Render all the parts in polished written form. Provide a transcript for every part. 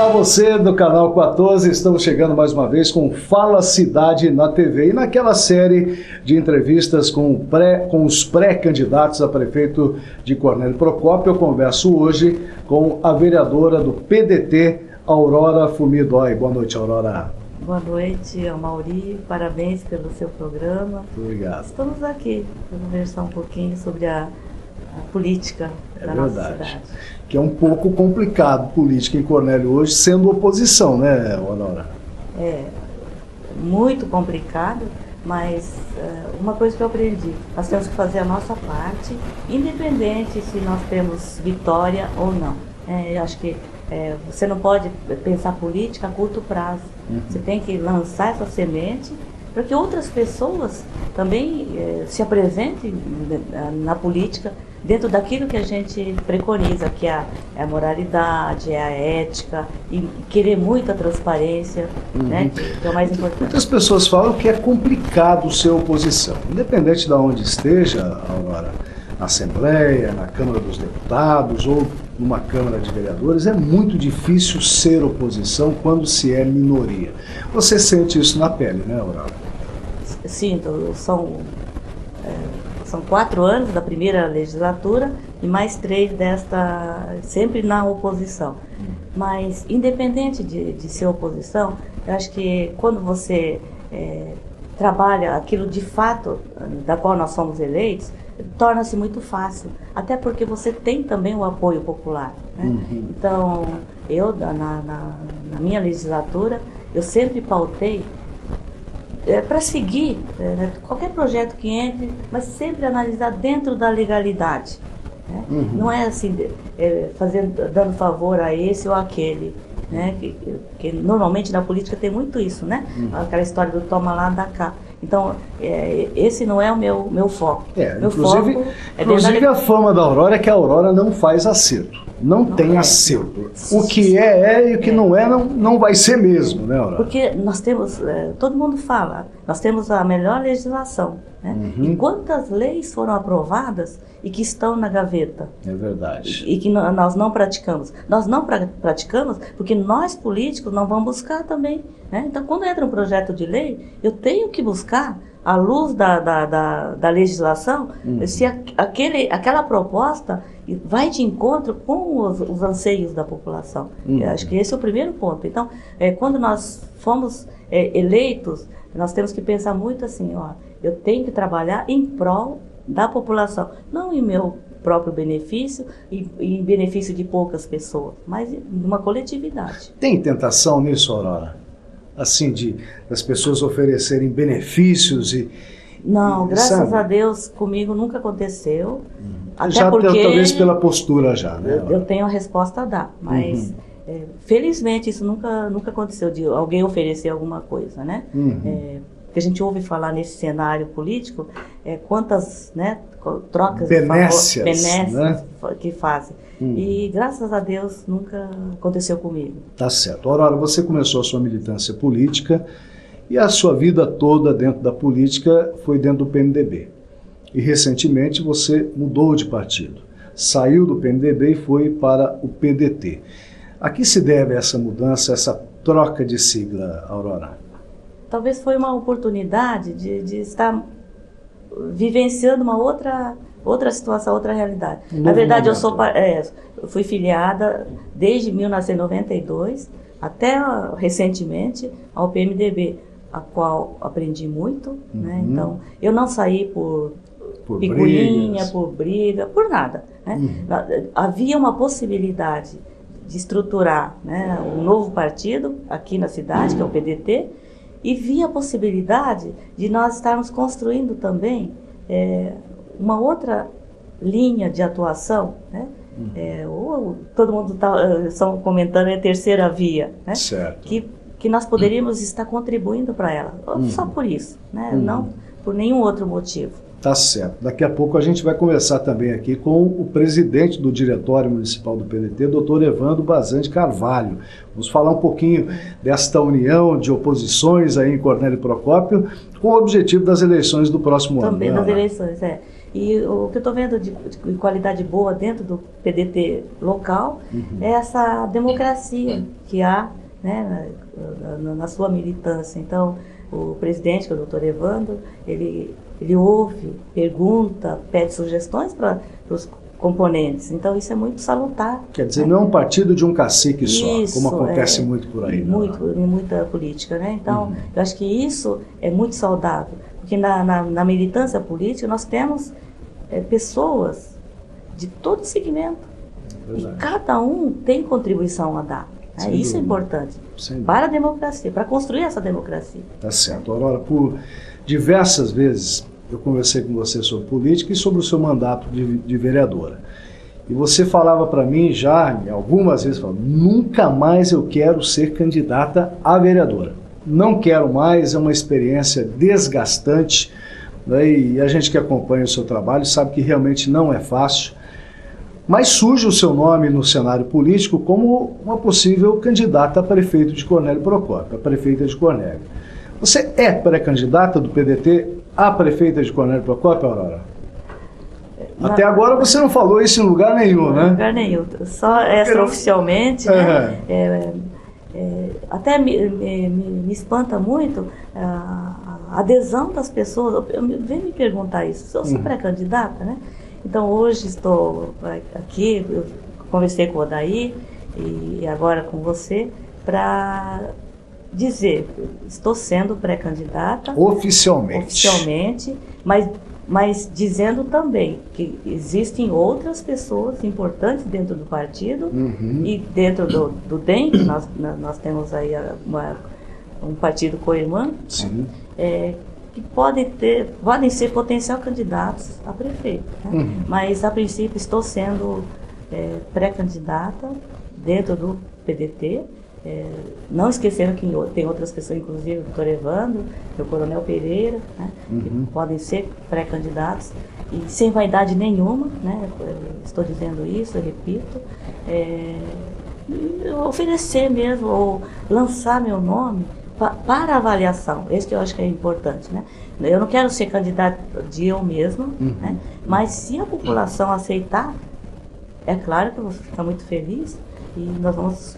Olá, você do Canal 14, estamos chegando mais uma vez com Fala Cidade na TV e naquela série de entrevistas com os pré-candidatos a prefeito de Cornélio Procópio. Eu converso hoje com a vereadora do PDT, Aurora Fumidói. Boa noite, Aurora. Boa noite, Amauri. Parabéns pelo seu programa. Obrigado. Estamos aqui para conversar um pouquinho sobre a política da nossa cidade. Que é um pouco complicado política em Cornélio hoje, sendo oposição, né, Aurora? É muito complicado, mas uma coisa que eu aprendi, nós temos que fazer a nossa parte, independente se nós temos vitória ou não. Eu acho que você não pode pensar política a curto prazo. Você tem que lançar essa semente para que outras pessoas também se apresentem na política dentro daquilo que a gente preconiza, que é a moralidade, é a ética e querer muita transparência, né, que é o mais importante. Muitas pessoas falam que é complicado ser oposição, independente de onde esteja, Aurora, na Assembleia, na Câmara dos Deputados ou numa Câmara de Vereadores, é muito difícil ser oposição quando se é minoria. Você sente isso na pele, né, Aurora? Sinto, são 4 anos da primeira legislatura e mais 3 desta, sempre na oposição. Mas, independente de ser oposição, eu acho que quando você trabalha aquilo de fato da qual nós somos eleitos, torna-se muito fácil, até porque você tem também o apoio popular, né? Então, eu, na minha legislatura, eu sempre pautei para seguir qualquer projeto que entre, mas sempre analisar dentro da legalidade, né? Não é assim, dando favor a esse ou aquele, né? Que normalmente na política tem muito isso, né? Aquela história do toma lá, dá cá. Então, esse não é o meu foco. Meu inclusive a fama da Aurora é que a Aurora não faz acerto. Não tem acerto. O que é e o que não é, não vai ser mesmo, né, Aurora? Porque nós temos, todo mundo fala, nós temos a melhor legislação, né? E quantas leis foram aprovadas e que estão na gaveta? É verdade. E que nós não praticamos. Nós não praticamos porque nós, políticos, não vamos buscar também, né? Então, quando entra um projeto de lei, eu tenho que buscar, à luz da legislação, se aquela proposta vai de encontro com os anseios da população. Eu acho que esse é o primeiro ponto. Então, quando nós fomos eleitos, nós temos que pensar muito assim, eu tenho que trabalhar em prol da população, não em meu próprio benefício e em benefício de poucas pessoas, mas de uma coletividade. Tem tentação nisso, Aurora? Assim, das pessoas oferecerem benefícios e... Não, graças a Deus, comigo nunca aconteceu. Até já porque talvez pela postura já, né? Eu tenho a resposta a dar, mas felizmente isso nunca aconteceu, de alguém oferecer alguma coisa, né? Porque a gente ouve falar nesse cenário político, quantas, né, trocas benécias, né, que fazem. E graças a Deus nunca aconteceu comigo. Tá certo. Aurora, você começou a sua militância política e a sua vida toda dentro da política foi dentro do PMDB. E recentemente você mudou de partido. Saiu do PMDB e foi para o PDT. A que se deve essa mudança, essa troca de sigla, Aurora? Talvez foi uma oportunidade de estar vivenciando uma outra situação, outra realidade. Na verdade, eu fui filiada desde 1992 até recentemente ao PMDB, a qual aprendi muito, né? Então, eu não saí por picuinha, por briga, por nada, né? Havia uma possibilidade de estruturar, né, um novo partido aqui na cidade, que é o PDT, e via a possibilidade de nós estarmos construindo também uma outra linha de atuação, né? Todo mundo está comentando a terceira via, né? Certo. Que nós poderíamos estar contribuindo para ela, só por isso, né? Não por nenhum outro motivo. Tá certo. Daqui a pouco a gente vai conversar também aqui com o presidente do Diretório Municipal do PDT, doutor Evandro Bazan Carvalho. Vamos falar um pouquinho desta união de oposições aí em Cornélio Procópio, com o objetivo das eleições do próximo ano. Também das eleições, E o que eu estou vendo de qualidade boa dentro do PDT local é essa democracia que há, né, na sua militância. Então, o presidente, que é o doutor Evandro, ele ouve, pergunta, pede sugestões para os componentes. Então, isso é muito salutar. Quer dizer, não é um partido de um cacique só, isso, como acontece muito por aí. Em muita política, né? Então, eu acho que isso é muito saudável. Porque na militância política nós temos pessoas de todo segmento. Verdade. E cada um tem contribuição a dar. Isso é importante para a democracia, para construir essa democracia. Tá certo. Aurora, por diversas vezes eu conversei com você sobre política e sobre o seu mandato de vereadora. E você falava para mim já, algumas vezes, nunca mais eu quero ser candidata a vereadora. Não quero mais, é uma experiência desgastante, né? E a gente que acompanha o seu trabalho sabe que realmente não é fácil. Mas surge o seu nome no cenário político como uma possível candidata a prefeito de Cornélio Procópio, a prefeita de Cornélio. Você é pré-candidata do PDT a prefeita de Cornélio Procópio, Aurora? Até agora você não falou isso em lugar nenhum, né? Em lugar nenhum, só extraoficialmente, né? Até me espanta muito a adesão das pessoas. Vem me perguntar isso, eu sou pré-candidata, né? Então hoje estou aqui, eu conversei com o Odair e agora com você para dizer, estou sendo pré-candidata oficialmente, mas dizendo também que existem outras pessoas importantes dentro do partido e dentro do DEM, que nós temos aí um partido co-irmã, que podem ser potencial candidatos a prefeito. Né? Mas, a princípio, estou sendo pré-candidata dentro do PDT, não esquecendo que tem outras pessoas, inclusive o doutor Evandro, o coronel Pereira, né, que podem ser pré-candidatos, e sem vaidade nenhuma, né, estou dizendo isso, eu repito, oferecer mesmo, ou lançar meu nome para avaliação, esse que eu acho que é importante, né? Eu não quero ser candidata de eu mesma, né? Mas se a população aceitar, é claro que eu vou ficar muito feliz e nós vamos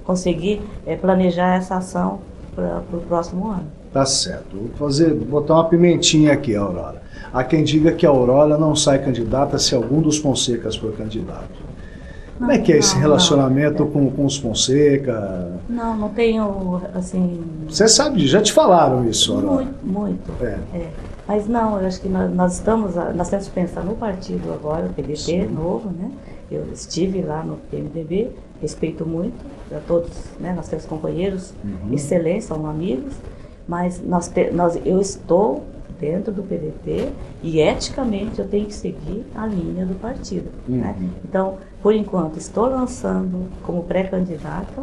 conseguir planejar essa ação para o próximo ano. Tá certo. Vou botar uma pimentinha aqui, Aurora. Há quem diga que a Aurora não sai candidata se algum dos Fonsecas for candidato. Como é que é esse relacionamento com os Fonseca? Não tenho, assim... Você sabe, já te falaram isso, Aurora? Muito. Mas não, eu acho que nós temos que pensar no partido agora, o PDT novo, né? Eu estive lá no PMDB, respeito muito a todos, né? Nós temos companheiros excelentes, são amigos, mas eu estou dentro do PDT e eticamente eu tenho que seguir a linha do partido. Né? Então, por enquanto, estou lançando como pré-candidata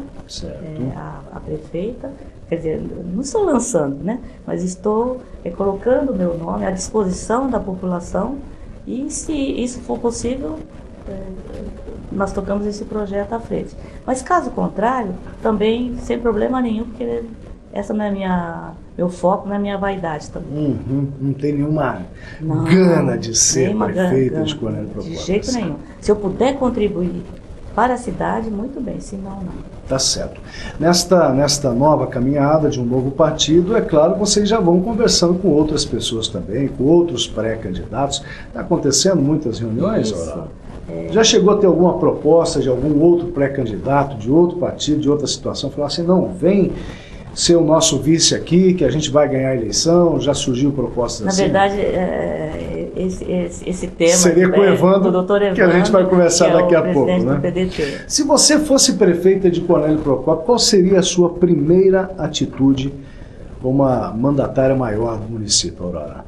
a prefeita, quer dizer, não estou lançando, né? Mas estou colocando o meu nome à disposição da população e, se isso for possível, nós tocamos esse projeto à frente. Mas, caso contrário, também sem problema nenhum, porque essa não é meu foco, não é minha vaidade também. Não tem nenhuma gana de ser prefeita de Cornélio Procópio. De jeito nenhum. Se eu puder contribuir para a cidade, muito bem, senão não. Tá certo. Nesta nova caminhada de um novo partido, é claro, vocês já vão conversando com outras pessoas também, com outros pré-candidatos. Está acontecendo muitas reuniões, Aurora? Já chegou a ter alguma proposta de algum outro pré-candidato, de outro partido, de outra situação? Falar assim, não, vem ser o nosso vice aqui, que a gente vai ganhar a eleição, já surgiu propostas assim? Na verdade, esse tema seria com o Evandro, doutor Evandro, que a gente vai conversar daqui a pouco, né? Do PDT. Se você fosse prefeita de Cornélio Procópio, qual seria a sua primeira atitude como a mandatária maior do município, Aurora?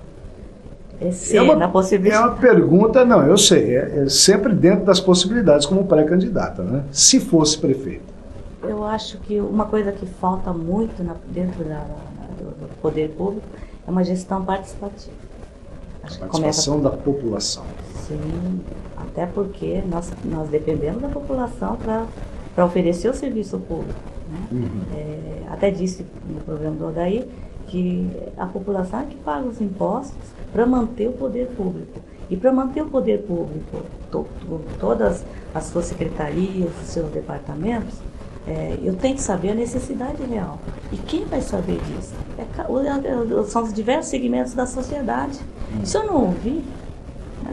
É uma pergunta, não, eu sei, é sempre dentro das possibilidades como pré-candidata, né? Se fosse prefeita. Eu acho que uma coisa que falta muito dentro do poder público é uma gestão participativa. A participação da população. Sim, até porque nós dependemos da população para oferecer o serviço público. Né? Até disse no programa do Odair que a população é que paga os impostos para manter o poder público. E para manter o poder público, todas as suas secretarias, os seus departamentos, eu tenho que saber a necessidade real. E quem vai saber disso? São os diversos segmentos da sociedade. Se eu não ouvir,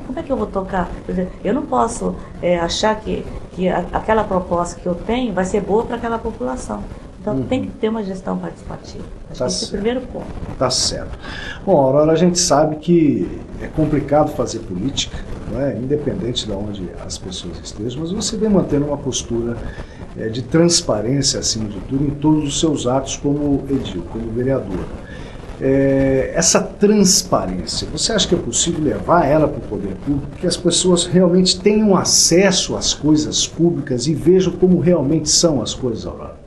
como é que eu vou tocar? Por exemplo, eu não posso achar que aquela proposta que eu tenho vai ser boa para aquela população. Então tem que ter uma gestão participativa. Acho que esse é o primeiro ponto. Tá certo. Bom, Aurora, a gente sabe que é complicado fazer política, não é? Independente de onde as pessoas estejam, mas você vem mantendo uma postura de transparência, acima de tudo, em todos os seus atos como edil, como vereador. Essa transparência, você acha que é possível levar ela para o poder público, que as pessoas realmente tenham acesso às coisas públicas e vejam como realmente são as coisas, Aurora?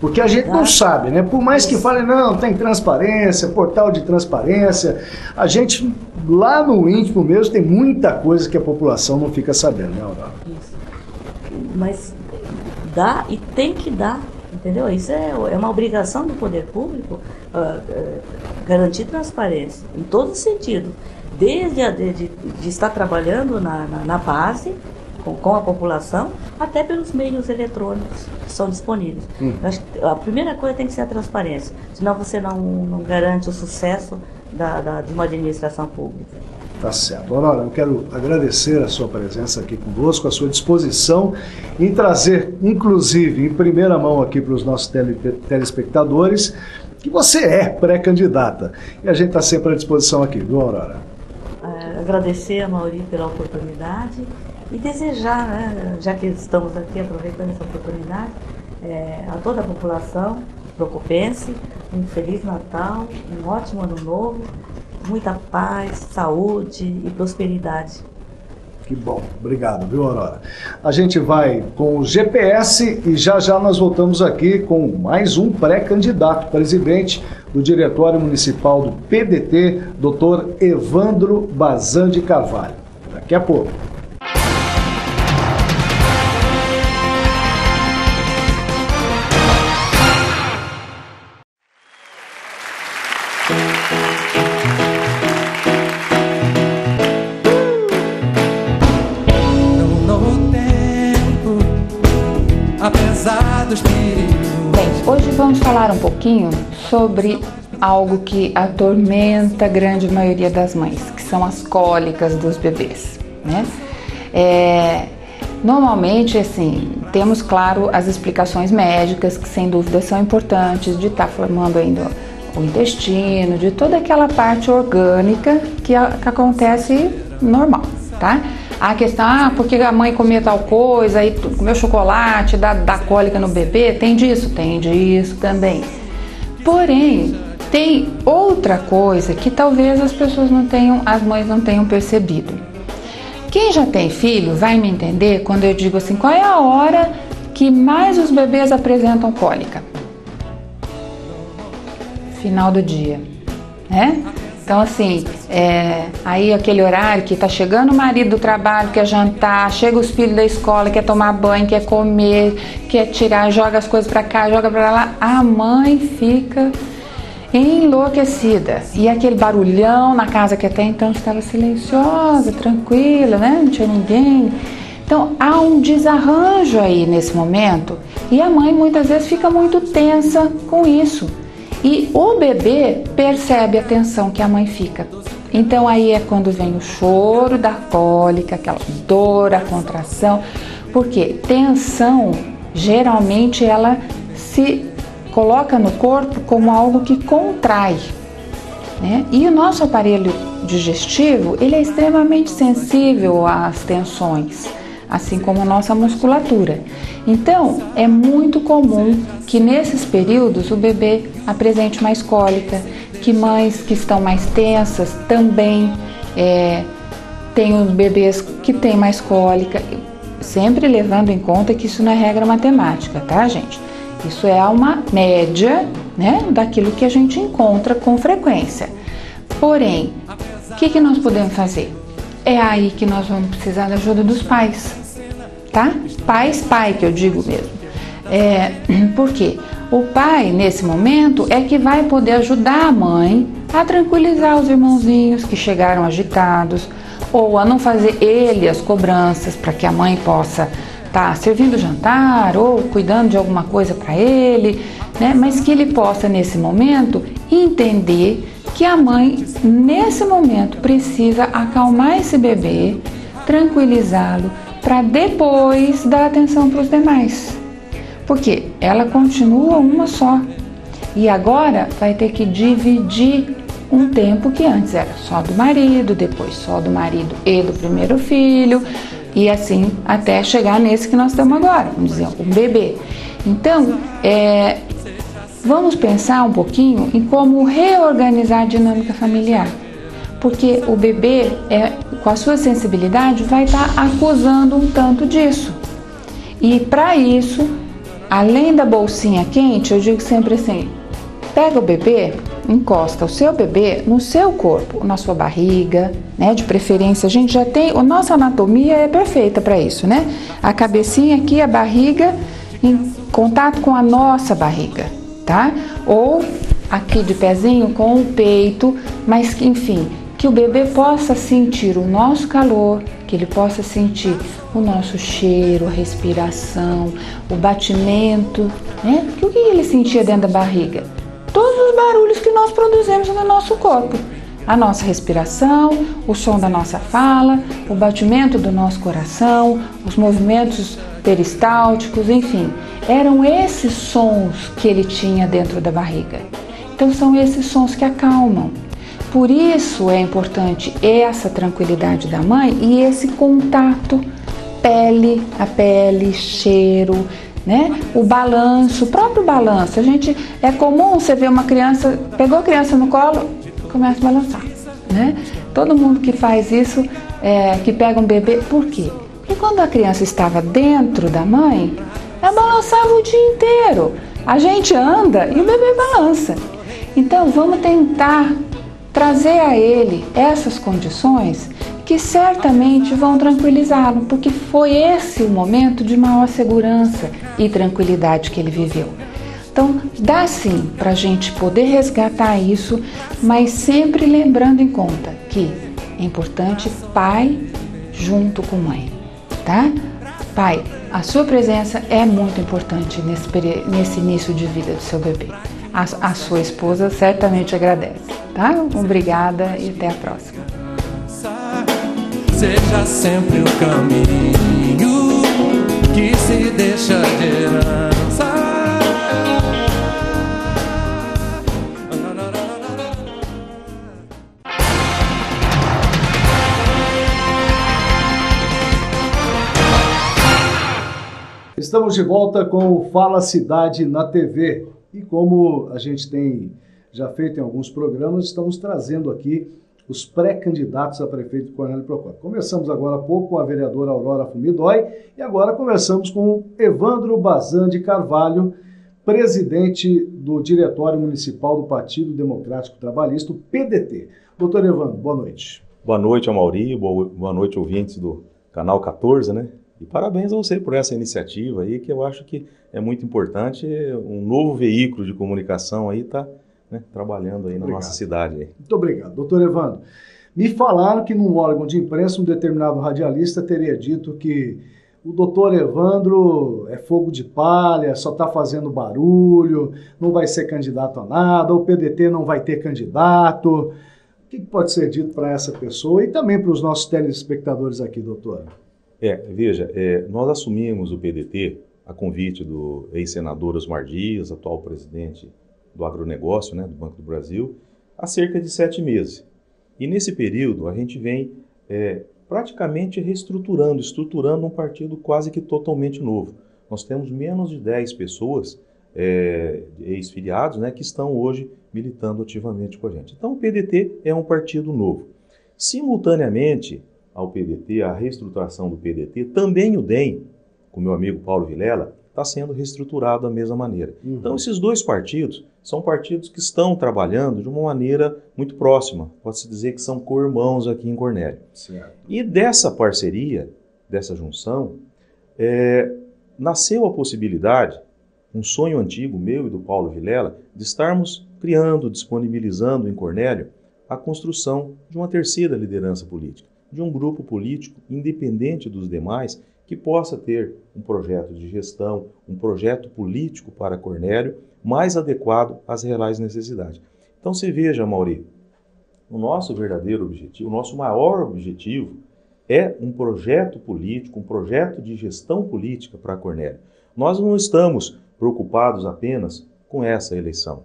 Porque a gente não sabe, né? Por mais que fale, não, tem transparência, portal de transparência, a gente, lá no íntimo mesmo, tem muita coisa que a população não fica sabendo, né, Aurora? Isso. Mas dá e tem que dar, entendeu? Isso é uma obrigação do poder público, garantir transparência, em todo sentido. Desde de estar trabalhando na base, com a população, até pelos meios eletrônicos que são disponíveis. Acho que a primeira coisa tem que ser a transparência, senão você não garante o sucesso de uma administração pública. Tá certo. Aurora, eu quero agradecer a sua presença aqui conosco, a sua disposição em trazer, inclusive, em primeira mão aqui para os nossos telespectadores, que você é pré-candidata. E a gente está sempre à disposição aqui, viu, Aurora? Agradecer a Mauri pela oportunidade e desejar, né, já que estamos aqui aproveitando essa oportunidade, a toda a população procopense, um Feliz Natal, um ótimo Ano Novo, muita paz, saúde e prosperidade. Que bom, obrigado, viu, Aurora? A gente vai com o GPS e já nós voltamos aqui com mais um pré-candidato presidente do Diretório Municipal do PDT, Dr. Evandro Bazan de Carvalho. Daqui a pouco. Bem, hoje vamos falar um pouquinho sobre algo que atormenta a grande maioria das mães, que são as cólicas dos bebês, né? Normalmente, assim, temos, claro, as explicações médicas, que sem dúvida são importantes, de estar formando ainda o intestino, de toda aquela parte orgânica que acontece normal, tá? A questão, porque a mãe comia tal coisa, aí comeu chocolate, dá cólica no bebê, tem disso também. Porém, tem outra coisa que talvez as mães não tenham percebido. Quem já tem filho vai me entender quando eu digo assim, qual é a hora que mais os bebês apresentam cólica? Final do dia, né? Então, assim, aí aquele horário que tá chegando o marido do trabalho, quer jantar, chega os filhos da escola, quer tomar banho, quer comer, quer tirar, joga as coisas pra cá, joga pra lá, a mãe fica enlouquecida. E aquele barulhão na casa que até então estava silenciosa, tranquila, né? Não tinha ninguém. Então, há um desarranjo aí nesse momento e a mãe muitas vezes fica muito tensa com isso. E o bebê percebe a tensão que a mãe fica. Então aí é quando vem o choro da cólica, aquela dor, a contração, porque tensão geralmente ela se coloca no corpo como algo que contrai, né? E o nosso aparelho digestivo, ele é extremamente sensível às tensões, assim como a nossa musculatura. Então, é muito comum que nesses períodos o bebê apresente mais cólica, que mães que estão mais tensas também tem os bebês que têm mais cólica, sempre levando em conta que isso não é regra matemática, tá, gente? Isso é uma média, né, daquilo que a gente encontra com frequência. Porém, o que nós podemos fazer? É aí que nós vamos precisar da ajuda dos pais, tá? Pai, que eu digo mesmo. Por quê? O pai, nesse momento, é que vai poder ajudar a mãe a tranquilizar os irmãozinhos que chegaram agitados, ou a não fazer ele as cobranças para que a mãe possa estar servindo jantar ou cuidando de alguma coisa para ele, né? Mas que ele possa, nesse momento, entender que a mãe, nesse momento, precisa acalmar esse bebê, tranquilizá-lo, para depois dar atenção para os demais. Porque ela continua uma só. E agora vai ter que dividir um tempo que antes era só do marido, depois só do marido e do primeiro filho, e assim até chegar nesse que nós estamos agora, vamos dizer, um bebê. Então, vamos pensar um pouquinho em como reorganizar a dinâmica familiar. Porque o bebê, com a sua sensibilidade, vai estar acusando um tanto disso. E para isso, além da bolsinha quente, eu digo sempre assim, pega o bebê, encosta o seu bebê no seu corpo, na sua barriga, né? De preferência, a gente já tem, a nossa anatomia é perfeita para isso, né? A cabecinha aqui, a barriga, em contato com a nossa barriga, tá? Ou aqui de pezinho com o peito, mas que, enfim, que o bebê possa sentir o nosso calor, que ele possa sentir o nosso cheiro, a respiração, o batimento, né? O que ele sentia dentro da barriga? Todos os barulhos que nós produzimos no nosso corpo. A nossa respiração, o som da nossa fala, o batimento do nosso coração, os movimentos peristálticos, enfim. Eram esses sons que ele tinha dentro da barriga. Então são esses sons que acalmam. Por isso é importante essa tranquilidade da mãe e esse contato pele a pele, cheiro, né? O balanço, o próprio balanço. É comum você ver uma criança, pegou a criança no colo, começa a balançar, né? Todo mundo que faz isso, que pega um bebê, por quê? Porque quando a criança estava dentro da mãe, ela balançava o dia inteiro. A gente anda e o bebê balança. Então vamos tentar trazer a ele essas condições que certamente vão tranquilizá-lo, porque foi esse o momento de maior segurança e tranquilidade que ele viveu. Então, dá sim para a gente poder resgatar isso, mas sempre lembrando em conta que é importante pai junto com mãe, tá? Pai, a sua presença é muito importante nesse início de vida do seu bebê. A sua esposa certamente agradece, tá? Obrigada e até a próxima. Seja sempre o caminho que se deixa de herança. Estamos de volta com o Fala Cidade na TV. E como a gente tem já feito em alguns programas, estamos trazendo aqui os pré-candidatos a prefeito de Cornélio Procópio. Começamos agora há pouco com a vereadora Aurora Fumidói e agora conversamos com Evandro Bazan de Carvalho, presidente do Diretório Municipal do Partido Democrático Trabalhista, o PDT. Doutor Evandro, boa noite. Boa noite, Amaury, boa noite, ouvintes do Canal 14, né? E parabéns a você por essa iniciativa aí, que eu acho que é muito importante, um novo veículo de comunicação aí está, né, trabalhando aí na nossa cidade. Aí. Muito obrigado. Doutor Evandro, me falaram que num órgão de imprensa um determinado radialista teria dito que o doutor Evandro é fogo de palha, só está fazendo barulho, não vai ser candidato a nada, o PDT não vai ter candidato. O que pode ser dito para essa pessoa e também para os nossos telespectadores aqui, doutor? Veja, nós assumimos o PDT a convite do ex-senador Osmar Dias, atual presidente do agronegócio, né, do Banco do Brasil, há cerca de 7 meses. E nesse período a gente vem praticamente estruturando um partido quase que totalmente novo. Nós temos menos de 10 pessoas, ex-filiados, né, que estão hoje militando ativamente com a gente. Então o PDT é um partido novo. Simultaneamente ao PDT, a reestruturação do PDT, também o DEM, com meu amigo Paulo Vilela, está sendo reestruturado da mesma maneira. Uhum. Então, esses dois partidos são partidos que estão trabalhando de uma maneira muito próxima. Pode-se dizer que são co-irmãos aqui em Cornélio. Certo. E dessa parceria, dessa junção, nasceu a possibilidade, um sonho antigo meu e do Paulo Vilela, de estarmos criando, disponibilizando em Cornélio a construção de uma terceira liderança política. de um grupo político independente dos demais que possa ter um projeto de gestão, um projeto político para Cornélio mais adequado às reais necessidades. Então você veja, Mauri, o nosso verdadeiro objetivo, o nosso maior objetivo é um projeto político, um projeto de gestão política para Cornélio. Nós não estamos preocupados apenas com essa eleição.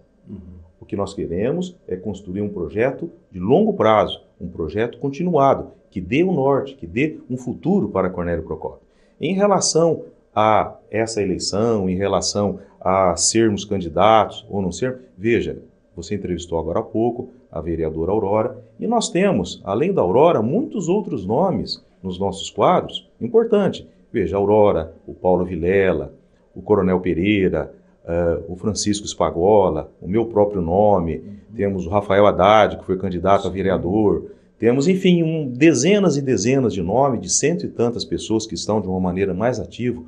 O que nós queremos é construir um projeto de longo prazo, um projeto continuado, que dê um norte, que dê um futuro para Cornélio Procópio. Em relação a essa eleição, em relação a sermos candidatos ou não sermos, veja, você entrevistou agora há pouco a vereadora Aurora, e nós temos, além da Aurora, muitos outros nomes nos nossos quadros, importante. Veja, a Aurora, o Paulo Vilela, o Coronel Pereira, o Francisco Spagola, o meu próprio nome, temos o Rafael Haddad, que foi candidato a vereador, temos, enfim, dezenas e dezenas de nomes de cento e tantas pessoas que estão de uma maneira mais ativa,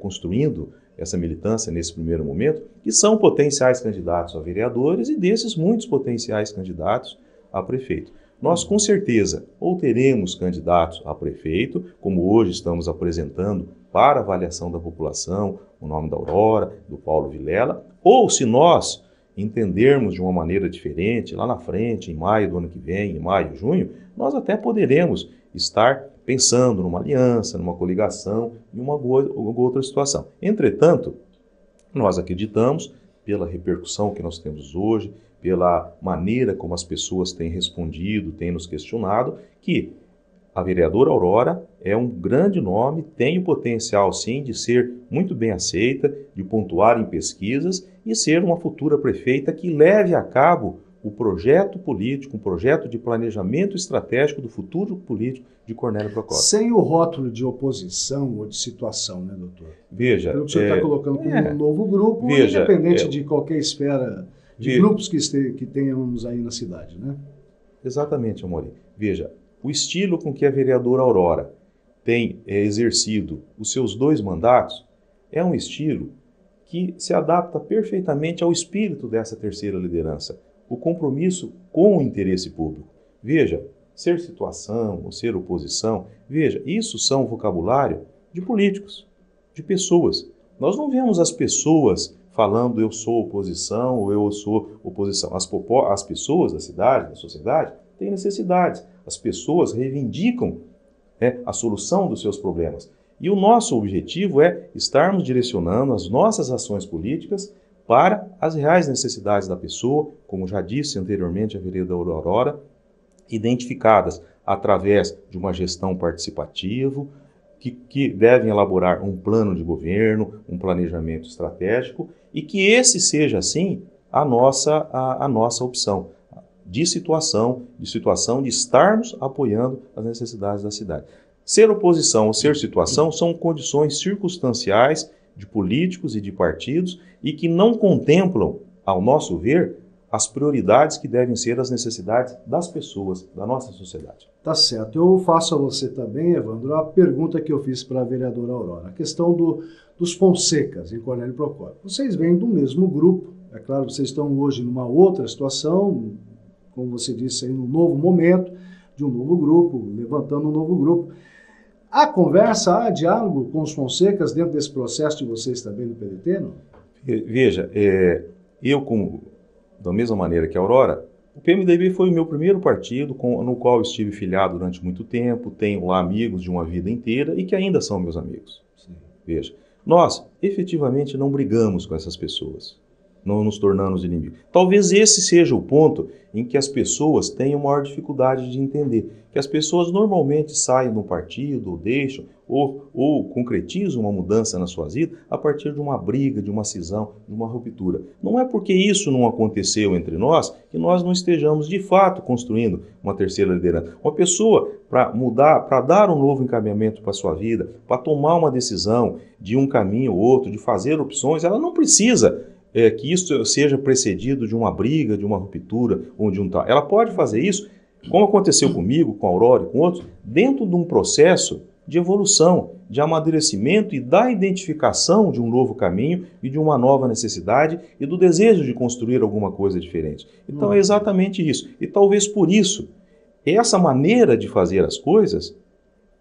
construindo essa militância nesse primeiro momento, que são potenciais candidatos a vereadores e desses muitos potenciais candidatos a prefeito. Nós, com certeza, ou teremos candidatos a prefeito, como hoje estamos apresentando para avaliação da população, o nome da Aurora, do Paulo Vilela, ou se nós entendermos de uma maneira diferente, lá na frente, em maio do ano que vem, em maio, junho, nós até poderemos estar pensando numa aliança, numa coligação, em uma outra situação. Entretanto, nós acreditamos, pela repercussão que nós temos hoje, pela maneira como as pessoas têm respondido, têm nos questionado, que a vereadora Aurora é um grande nome, tem o potencial, sim, de ser muito bem aceita, de pontuar em pesquisas e ser uma futura prefeita que leve a cabo o projeto político, um projeto de planejamento estratégico do futuro político de Cornélio Procópio. Sem o rótulo de oposição ou de situação, né, doutor? Veja, pelo que o senhor está colocando como um novo grupo, independente de qualquer esfera de grupos que tenhamos aí na cidade, né? Exatamente, Amorim. Veja, o estilo com que a vereadora Aurora tem exercido os seus 2 mandatos é um estilo que se adapta perfeitamente ao espírito dessa terceira liderança, o compromisso com o interesse público. Veja, ser situação ou ser oposição, veja, isso são vocabulário de políticos, de pessoas. Nós não vemos as pessoas falando eu sou oposição ou eu sou oposição. As pessoas da cidade, da sociedade, têm necessidades. As pessoas reivindicam a solução dos seus problemas. E o nosso objetivo é estarmos direcionando as nossas ações políticas para as reais necessidades da pessoa, como já disse anteriormente a vereadora Aurora, identificadas através de uma gestão participativa, que devem elaborar um plano de governo, um planejamento estratégico, e que esse seja, assim, a nossa opção de situação de estarmos apoiando as necessidades da cidade. Ser oposição ou ser situação são condições circunstanciais de políticos e de partidos e que não contemplam, ao nosso ver, as prioridades que devem ser as necessidades das pessoas, da nossa sociedade. Tá certo. Eu faço a você também, Evandro, a pergunta que eu fiz para a vereadora Aurora, a questão dos Fonsecas em Cornélio Procópio. Vocês vêm do mesmo grupo, é claro, vocês estão hoje numa outra situação, como você disse aí, num novo momento, de um novo grupo, levantando um novo grupo. Há conversa, há diálogo com os Fonsecas dentro desse processo de vocês também no PDT, não? Veja, da mesma maneira que a Aurora, o PMDB foi o meu primeiro partido no qual eu estive filiado durante muito tempo, tenho lá amigos de uma vida inteira e que ainda são meus amigos. Sim. Veja, nós efetivamente não brigamos com essas pessoas, não nos tornamos inimigos. Talvez esse seja o ponto em que as pessoas tenham maior dificuldade de entender, que as pessoas normalmente saem do partido, ou deixam, ou concretizam uma mudança na sua vida a partir de uma briga, de uma cisão, de uma ruptura. Não é porque isso não aconteceu entre nós que nós não estejamos de fato construindo uma terceira liderança. Uma pessoa para mudar, para dar um novo encaminhamento para a sua vida, para tomar uma decisão de um caminho ou outro, de fazer opções, ela não precisa que isso seja precedido de uma briga, de uma ruptura ou de um tal. Ela pode fazer isso, como aconteceu comigo, com a Aurora e com outros, dentro de um processo de evolução, de amadurecimento e da identificação de um novo caminho e de uma nova necessidade e do desejo de construir alguma coisa diferente. Então é exatamente isso. E talvez por isso essa maneira de fazer as coisas,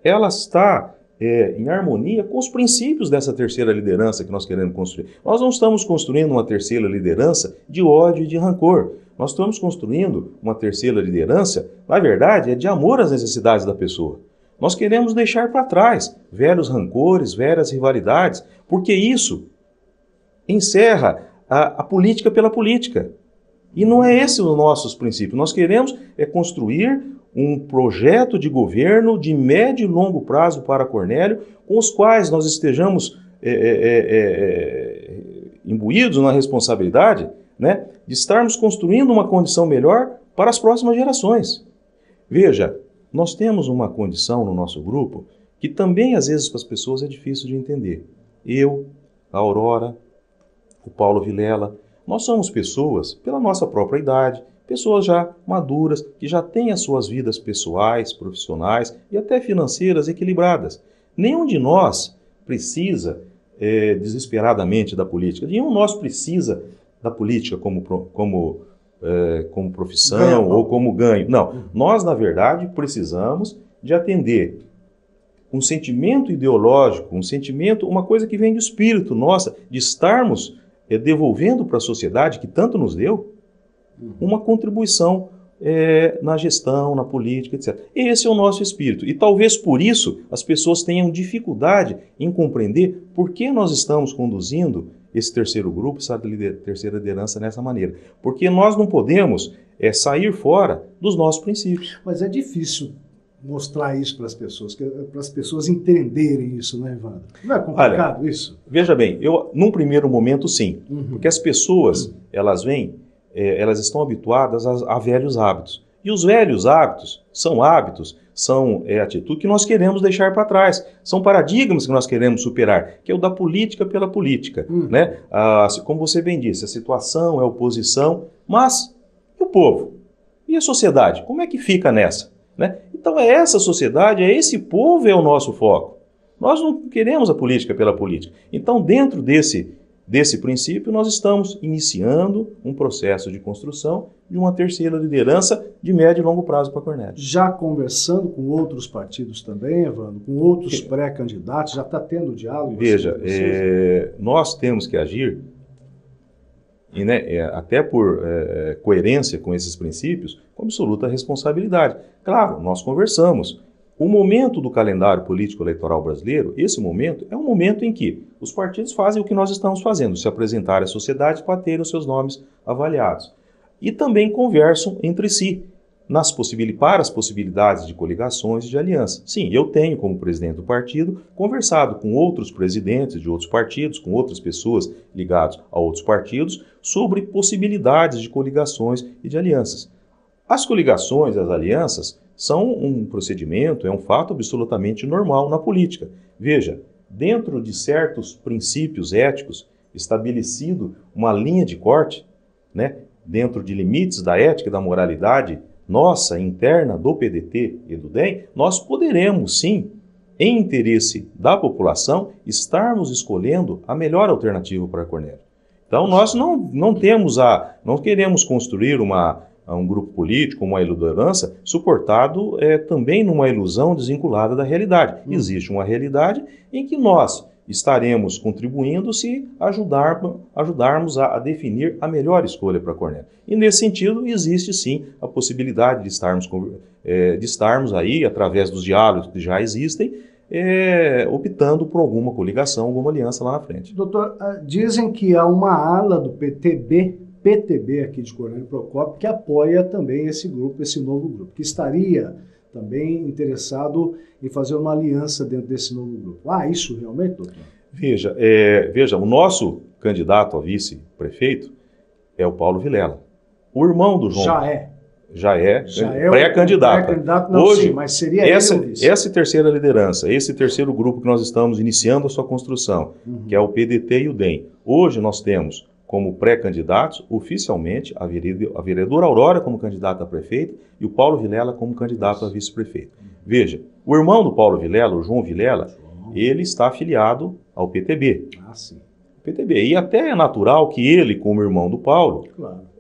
ela está em harmonia com os princípios dessa terceira liderança que nós queremos construir. Nós não estamos construindo uma terceira liderança de ódio e de rancor. Nós estamos construindo uma terceira liderança, na verdade, é de amor às necessidades da pessoa. Nós queremos deixar para trás velhos rancores, velhas rivalidades, porque isso encerra a política pela política. E não é esse o nosso princípio. Nós queremos construir um projeto de governo de médio e longo prazo para Cornélio, com os quais nós estejamos imbuídos na responsabilidade, né, de estarmos construindo uma condição melhor para as próximas gerações. Veja, nós temos uma condição no nosso grupo que também às vezes para as pessoas é difícil de entender. Eu, a Aurora, o Paulo Vilela, nós somos pessoas, pela nossa própria idade, pessoas já maduras, que já têm as suas vidas pessoais, profissionais e até financeiras equilibradas. Nenhum de nós precisa desesperadamente da política. Nenhum de nós precisa da política como profissão ou como ganho. Não, nós, na verdade, precisamos de atender um sentimento ideológico, um sentimento, uma coisa que vem do espírito nossa, de estarmos devolvendo para a sociedade, que tanto nos deu, uma contribuição na gestão, na política, etc. Esse é o nosso espírito. E talvez por isso as pessoas tenham dificuldade em compreender por que nós estamos conduzindo esse terceiro grupo, essa terceira liderança nessa maneira. Porque nós não podemos sair fora dos nossos princípios. Mas é difícil mostrar isso para as pessoas entenderem isso, né, Evandro? Não é complicado isso? Veja bem, num primeiro momento sim, porque as pessoas, elas estão habituadas a velhos hábitos. E os velhos hábitos são atitude que nós queremos deixar para trás. São paradigmas que nós queremos superar, que é o da política pela política. Né? Como você bem disse, a situação, a oposição, mas e o povo? E a sociedade? Como é que fica nessa? Né? Então é essa sociedade, é esse povo é o nosso foco. Nós não queremos a política pela política. Então, dentro desse princípio, nós estamos iniciando um processo de construção de uma terceira liderança de médio e longo prazo para Cornélio. Já conversando com outros partidos também, Evandro, com outros pré-candidatos, já está tendo diálogo? Veja, nós temos que agir, e, até por coerência com esses princípios, com absoluta responsabilidade. Claro, nós conversamos. O momento do calendário político-eleitoral brasileiro, esse momento, é um momento em que os partidos fazem o que nós estamos fazendo, se apresentarem à sociedade para terem os seus nomes avaliados. E também conversam entre si para as possibilidades de coligações e de aliança. Sim, eu tenho, como presidente do partido, conversado com outros presidentes de outros partidos, com outras pessoas ligadas a outros partidos, sobre possibilidades de coligações e de alianças. As coligações e as alianças são um procedimento, é um fato absolutamente normal na política. Veja, dentro de certos princípios éticos, estabelecido uma linha de corte, né, dentro de limites da ética e da moralidade nossa, interna, do PDT e do DEM, nós poderemos, sim, em interesse da população, estarmos escolhendo a melhor alternativa para Cornélio. Então, nós não queremos construir um grupo político, uma liderança, suportado também numa ilusão desvinculada da realidade. Existe uma realidade em que nós estaremos contribuindo se ajudarmos a definir a melhor escolha para Cornélio. E nesse sentido, existe sim a possibilidade de estarmos aí, através dos diálogos que já existem, optando por alguma coligação, alguma aliança lá na frente. Doutor, dizem que há uma ala do PTB aqui de Cornélio Procópio, que apoia também esse grupo, esse novo grupo, que estaria também interessado em fazer uma aliança dentro desse novo grupo. Isso realmente, doutor? Veja, o nosso candidato a vice-prefeito é o Paulo Vilela. O irmão do João... Já é pré-candidato. Hoje, sim, mas seria essa terceira liderança, esse terceiro grupo que nós estamos iniciando a sua construção, que é o PDT e o DEM. Hoje nós temos como pré-candidatos, oficialmente, a vereadora Aurora como candidata a prefeito e o Paulo Vilela como candidato a vice-prefeito. Veja, o irmão do Paulo Vilela, o João Vilela, ele está afiliado ao PTB. Sim. PTB. E até é natural que ele, como irmão do Paulo,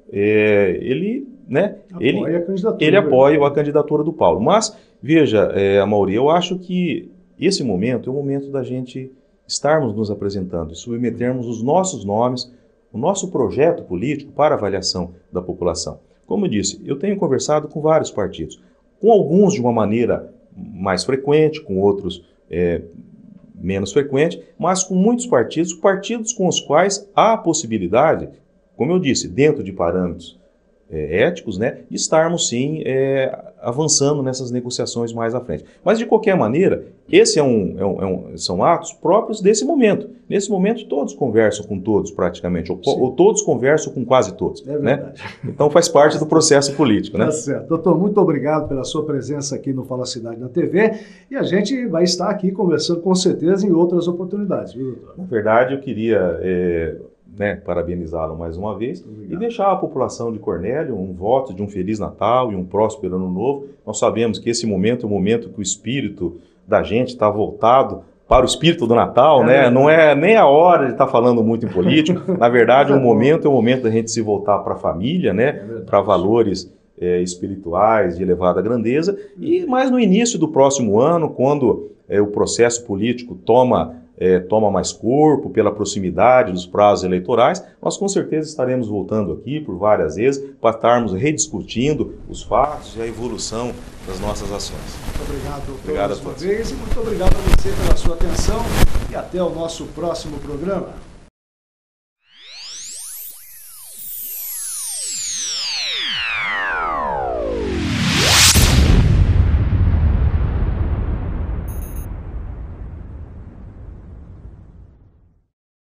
ele né, ele apoia a candidatura do Paulo. Mas, veja, Amaury, eu acho que esse momento é o momento da gente estarmos nos apresentando e submetermos os nossos nomes, o nosso projeto político para avaliação da população. Como eu disse, eu tenho conversado com vários partidos, com alguns de uma maneira mais frequente, com outros menos frequente, mas com muitos partidos com os quais há a possibilidade, como eu disse, dentro de parâmetros éticos, né, de estarmos sim avançando nessas negociações mais à frente. Mas de qualquer maneira, esse são atos próprios desse momento. Nesse momento todos conversam com todos praticamente, ou todos conversam com quase todos. Né? Então faz parte do processo político. Né? Tá certo. Doutor, muito obrigado pela sua presença aqui no Fala Cidade na TV, e a gente vai estar aqui conversando com certeza em outras oportunidades, viu, doutor? Na verdade, eu queria parabenizá-lo mais uma vez e deixar à população de Cornélio um voto de um Feliz Natal e um próspero Ano Novo. Nós sabemos que esse momento é o momento que o espírito da gente está voltado para o espírito do Natal, né? Não é nem a hora de estar falando muito em político. Na verdade, o momento é o momento da gente se voltar para a família, né? Para valores espirituais de elevada grandeza. E mais no início do próximo ano, quando o processo político toma mais corpo, pela proximidade dos prazos eleitorais, nós com certeza estaremos voltando aqui por várias vezes para estarmos rediscutindo os fatos e a evolução das nossas ações. Muito obrigado, doutor, obrigado mais uma vez, e muito obrigado a você pela sua atenção, e até o nosso próximo programa.